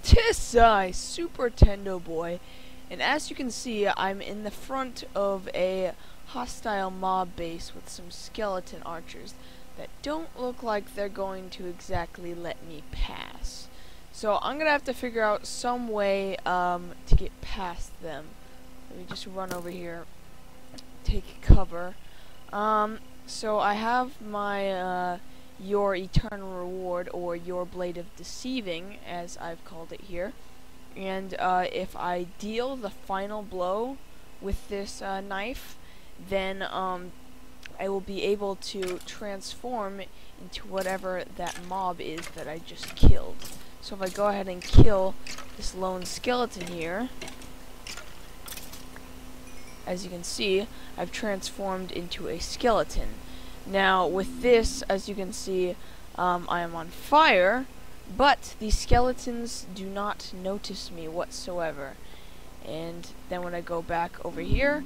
Tis I, Super Tendo Boy, and as you can see, I'm in the front of a hostile mob base with some skeleton archers that don't look like they're going to exactly let me pass. So I'm gonna have to figure out some way to get past them. Let me just run over here, take cover. So I have my your eternal reward, or your blade of deceiving, as I've called it here. And if I deal the final blow with this knife, then I will be able to transform into whatever that mob is that I just killed. So if I go ahead and kill this lone skeleton here, as you can see, I've transformed into a skeleton. Now with this, as you can see, I am on fire, but these skeletons do not notice me whatsoever. And then when I go back over here,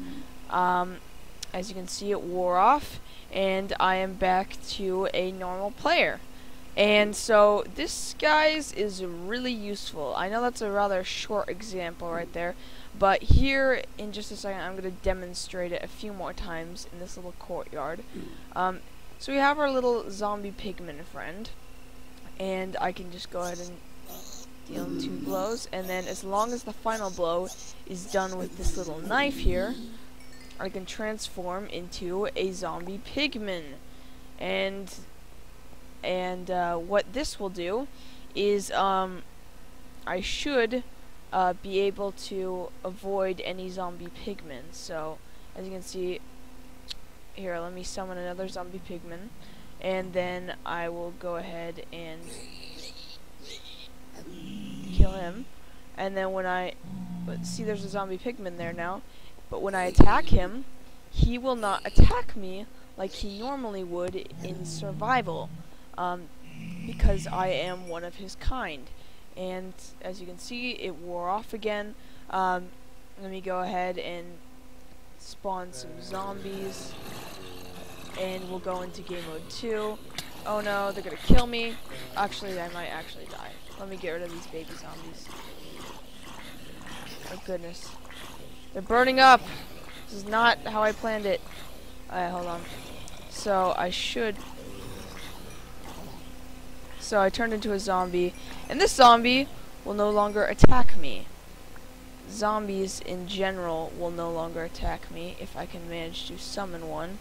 as you can see, it wore off, and I am back to a normal player. And so this, guys, is really useful. I know that's a rather short example right there, but here in just a second I'm going to demonstrate it a few more times in this little courtyard. So we have our little zombie pigman friend, and I can just go ahead and deal him 2 blows, and then as long as the final blow is done with this little knife here, I can transform into a zombie pigman. And what this will do is I should be able to avoid any zombie pigmen. So as you can see here, let me summon another zombie pigman, and then I will go ahead and kill him. And then when see, there's a zombie pigman there now, but when I attack him, he will not attack me like he normally would in survival, because I am one of his kind. And as you can see, it wore off again. Let me go ahead and spawn some zombies, and we'll go into game mode 2. Oh no, they're gonna kill me. Actually, I might actually die. Let me get rid of these baby zombies. Oh goodness. They're burning up! This is not how I planned it. Alright, hold on. So I turned into a zombie, and this zombie will no longer attack me. Zombies in general will no longer attack me if I can manage to summon one,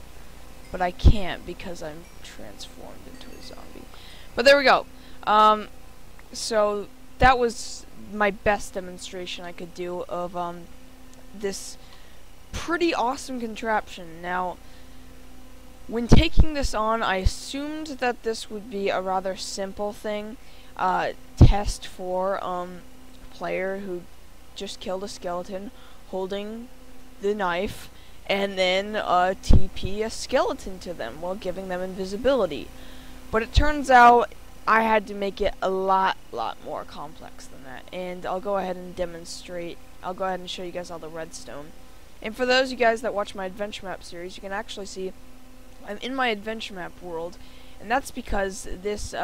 but I can't because I'm transformed into a zombie. But there we go. So that was my best demonstration I could do of this pretty awesome contraption. Now, when taking this on, I assumed that this would be a rather simple thing, test for a player who just killed a skeleton holding the knife, and then TP a skeleton to them while giving them invisibility. But it turns out I had to make it a lot more complex than that, and I'll go ahead and demonstrate. I'll go ahead and show you guys all the redstone. And for those of you guys that watch my adventure map series, you can actually see I'm in my adventure map world, and that's because this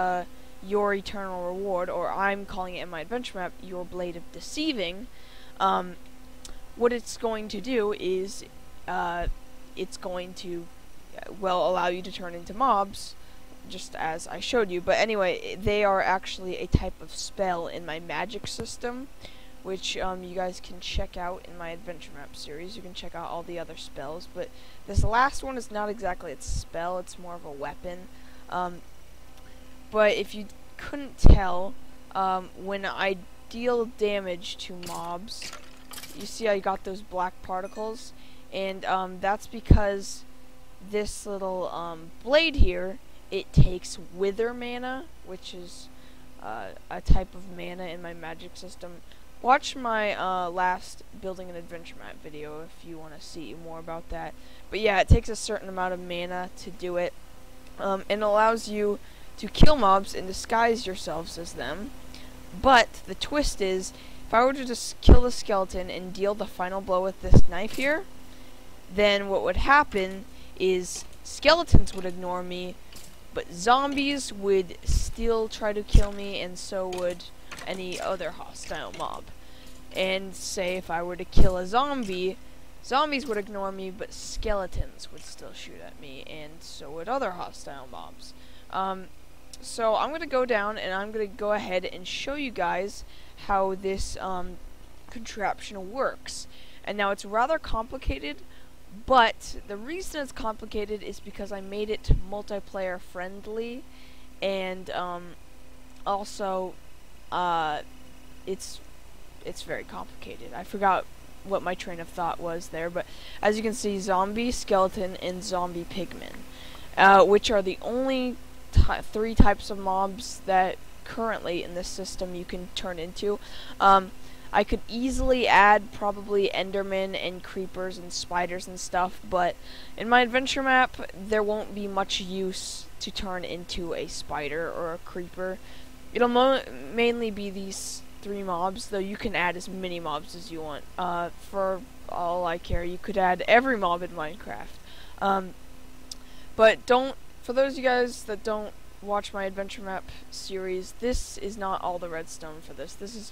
your eternal reward, or I'm calling it in my adventure map, your blade of deceiving, what it's going to do is it's going to allow you to turn into mobs, just as I showed you. But anyway, they are actually a type of spell in my magic system, which you guys can check out in my adventure map series. You can check out all the other spells, but this last one is not exactly a spell, it's more of a weapon. But if you couldn't tell, when I deal damage to mobs, you see I got those black particles, and that's because this little blade here, it takes wither mana, which is a type of mana in my magic system. Watch my last building an adventure map video if you want to see more about that. But yeah, it takes a certain amount of mana to do it, and it allows you to kill mobs and disguise yourselves as them. But the twist is, if I were to just kill the skeleton and deal the final blow with this knife here, then what would happen is skeletons would ignore me, but zombies would still try to kill me, and so would any other hostile mob. And say if I were to kill a zombie, zombies would ignore me, but skeletons would still shoot at me, and so would other hostile mobs. So I'm going to go down and I'm going to go ahead and show you guys how this contraption works. And now it's rather complicated, but the reason it's complicated is because I made it multiplayer friendly, and also it's very complicated. I forgot what my train of thought was there, but as you can see, zombie, skeleton, and zombie pigman, which are the only three types of mobs that currently in this system you can turn into. I could easily add probably endermen and creepers and spiders and stuff, but in my adventure map there won't be much use to turn into a spider or a creeper. It'll mainly be these three mobs, though you can add as many mobs as you want. For all I care, you could add every mob in Minecraft. But for those of you guys that don't watch my adventure map series, this is not all the redstone for this. This is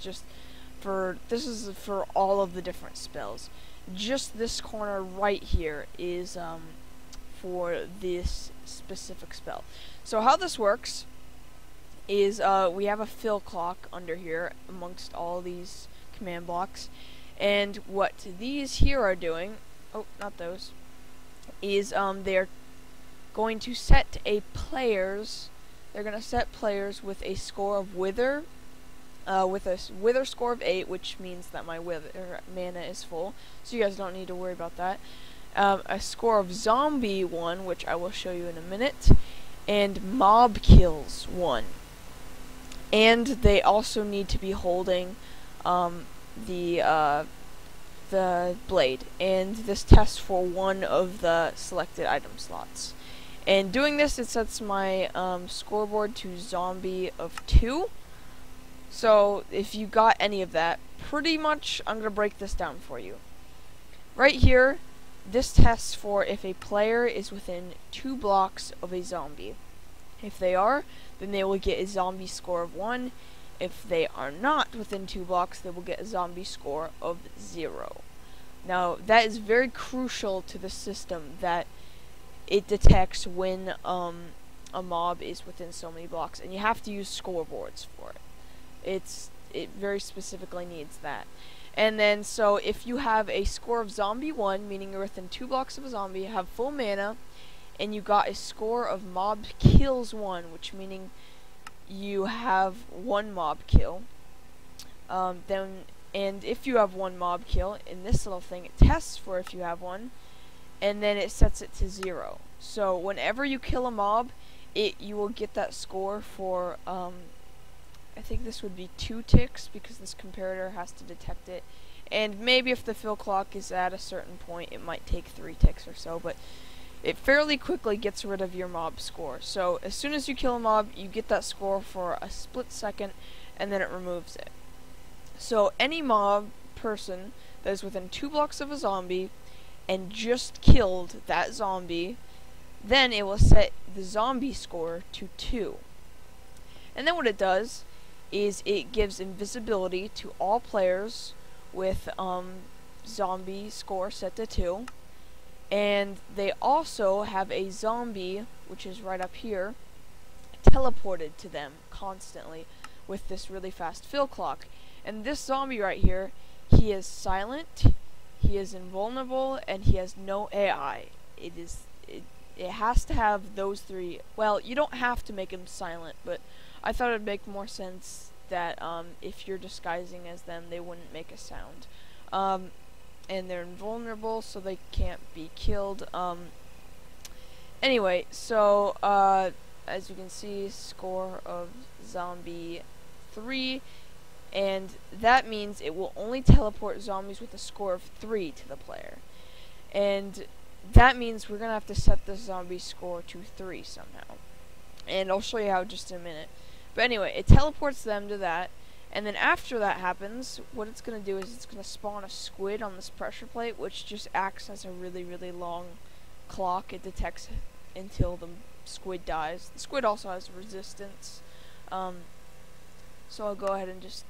for all of the different spells. Just this corner right here is for this specific spell. So how this works is we have a fill clock under here amongst all these command blocks, and what these here are doing, oh, not those, is they're going to set they're going to set players with a score of wither, with a wither score of 8, which means that my wither mana is full, so you guys don't need to worry about that. A score of zombie 1, which I will show you in a minute, and mob kills 1. And they also need to be holding the blade, and this tests for one of the selected item slots. And doing this, it sets my scoreboard to zombie of 2. So if you got any of that, pretty much I'm going to break this down for you. Right here, this tests for if a player is within 2 blocks of a zombie. If they are, then they will get a zombie score of 1. If they are not within 2 blocks, they will get a zombie score of 0. Now, that is very crucial to the system, that it detects when a mob is within so many blocks, and you have to use scoreboards for it. It very specifically needs that. And then, so if you have a score of zombie 1, meaning you're within 2 blocks of a zombie, you have full mana, and you got a score of mob kills 1, which meaning you have 1 mob kill, and if you have 1 mob kill, in this little thing, it tests for if you have 1, and then it sets it to 0. So whenever you kill a mob, you will get that score for, I think this would be 2 ticks, because this comparator has to detect it, and maybe if the fill clock is at a certain point, it might take 3 ticks or so, but it fairly quickly gets rid of your mob score. So as soon as you kill a mob, you get that score for a split second, and then it removes it. So any mob person that is within 2 blocks of a zombie and just killed that zombie, then it will set the zombie score to 2. And then what it does is it gives invisibility to all players with zombie score set to 2. And they also have a zombie, which is right up here, teleported to them constantly with this really fast fill clock. And this zombie right here, he is silent, he is invulnerable, and he has no AI. It has to have those 3. Well, you don't have to make him silent, but I thought it'd make more sense that if you're disguising as them, they wouldn't make a sound. And they're invulnerable, so they can't be killed. Anyway, so as you can see, score of zombie 3, and that means it will only teleport zombies with a score of 3 to the player. And that means we're gonna have to set the zombie score to 3 somehow, and I'll show you how just in a minute. But anyway, it teleports them to that. And then after that happens, what it's going to do is it's going to spawn a squid on this pressure plate, which just acts as a really, really long clock. It detects until the squid dies. The squid also has resistance. So I'll go ahead and just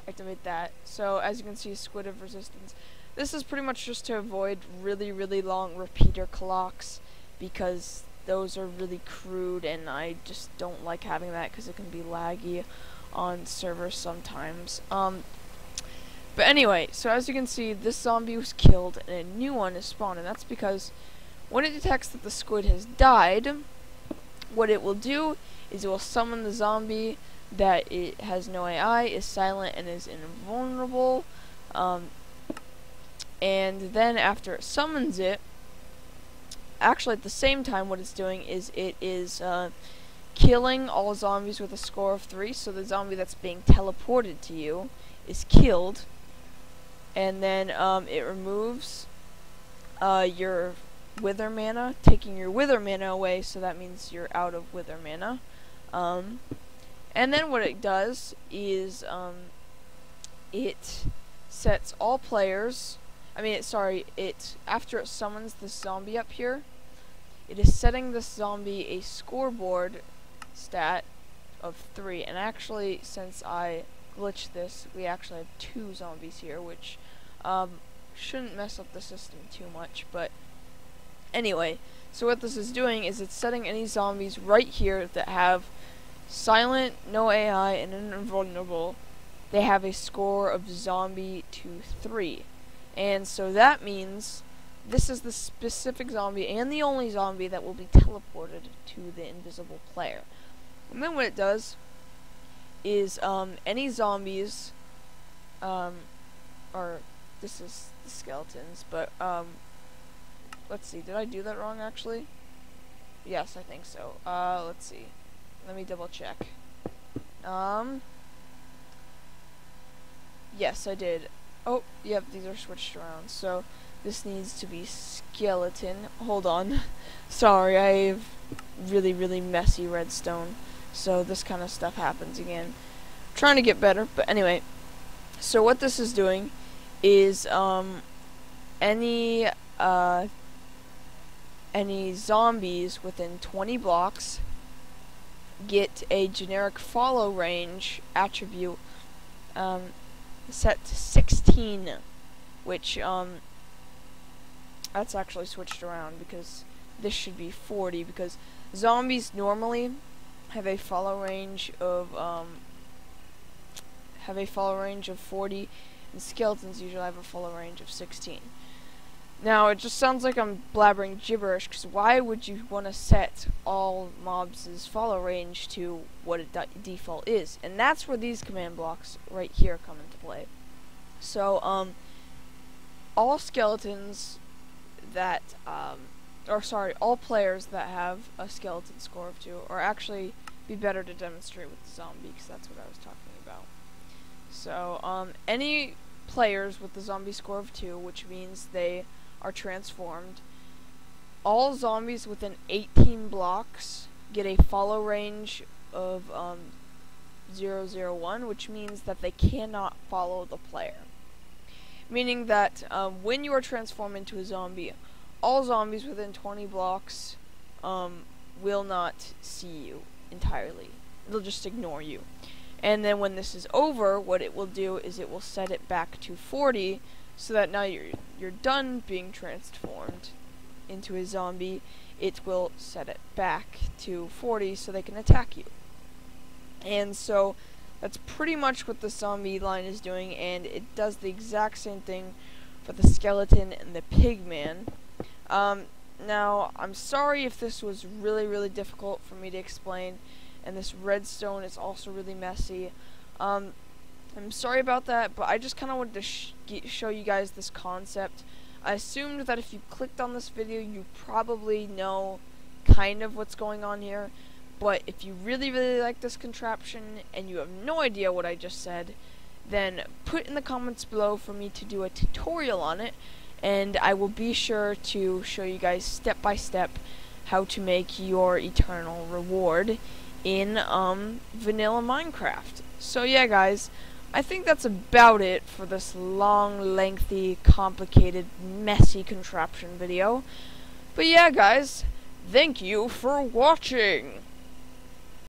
activate that. So as you can see, squid of resistance. This is pretty much just to avoid really, really long repeater clocks, because those are really crude and I just don't like having that because it can be laggy on servers sometimes. But anyway, so as you can see, this zombie was killed and a new one is spawned, and that's because when it detects that the squid has died, what it will do is it will summon the zombie that it has no AI, is silent, and is invulnerable. And then after it summons it, actually at the same time what it's doing is it is killing all zombies with a score of 3, so the zombie that's being teleported to you is killed, and then it removes your wither mana, taking your wither mana away, so that means you're out of wither mana. And then what it does is it sets all players, after it summons this zombie up here, it is setting this zombie a scoreboard stat of 3. And actually, since I glitched this, we actually have 2 zombies here, which shouldn't mess up the system too much. But anyway, so what this is doing is it's setting any zombies right here that have silent, no AI, and an invulnerable. They have a score of zombie to 3. And so that means this is the specific zombie and the only zombie that will be teleported to the invisible player. And then what it does is any zombies, or this is the skeletons, but let's see, did I do that wrong actually? Yes, I think so. Let's see. Let me double check. Yes, I did. Oh, yep, these are switched around. So this needs to be skeleton. Hold on. Sorry, I have really, really messy redstone. So this kind of stuff happens again. Trying to get better, but anyway. So what this is doing is any zombies within 20 blocks get a generic follow range attribute set to 16, which that's actually switched around because this should be 40, because zombies normally have a follow range of 40, and skeletons usually have a follow range of 16. Now, it just sounds like I'm blabbering gibberish, because why would you want to set all mobs' follow range to what a default is? And that's where these command blocks right here come into play. So, all skeletons that, all players that have a skeleton score of 2, or actually be better to demonstrate with the zombie, because that's what I was talking about. So, any players with the zombie score of 2, which means they are transformed, all zombies within 18 blocks get a follow range of 001, which means that they cannot follow the player. Meaning that when you are transformed into a zombie, all zombies within 20 blocks will not see you entirely. They'll just ignore you. And then when this is over, what it will do is it will set it back to 40, so that now you're done being transformed into a zombie. It will set it back to 40 so they can attack you. And so that's pretty much what the zombie line is doing, and it does the exact same thing for the skeleton and the pigman. Now, I'm sorry if this was really, really difficult for me to explain, and this redstone is also really messy. I'm sorry about that, but I just kind of wanted to show you guys this concept. I assumed that if you clicked on this video, you probably know kind of what's going on here. But if you really, really like this contraption and you have no idea what I just said, then put in the comments below for me to do a tutorial on it, and I will be sure to show you guys step by step how to make your eternal reward in vanilla Minecraft. So yeah, guys, I think that's about it for this long, lengthy, complicated, messy contraption video. But yeah, guys, thank you for watching!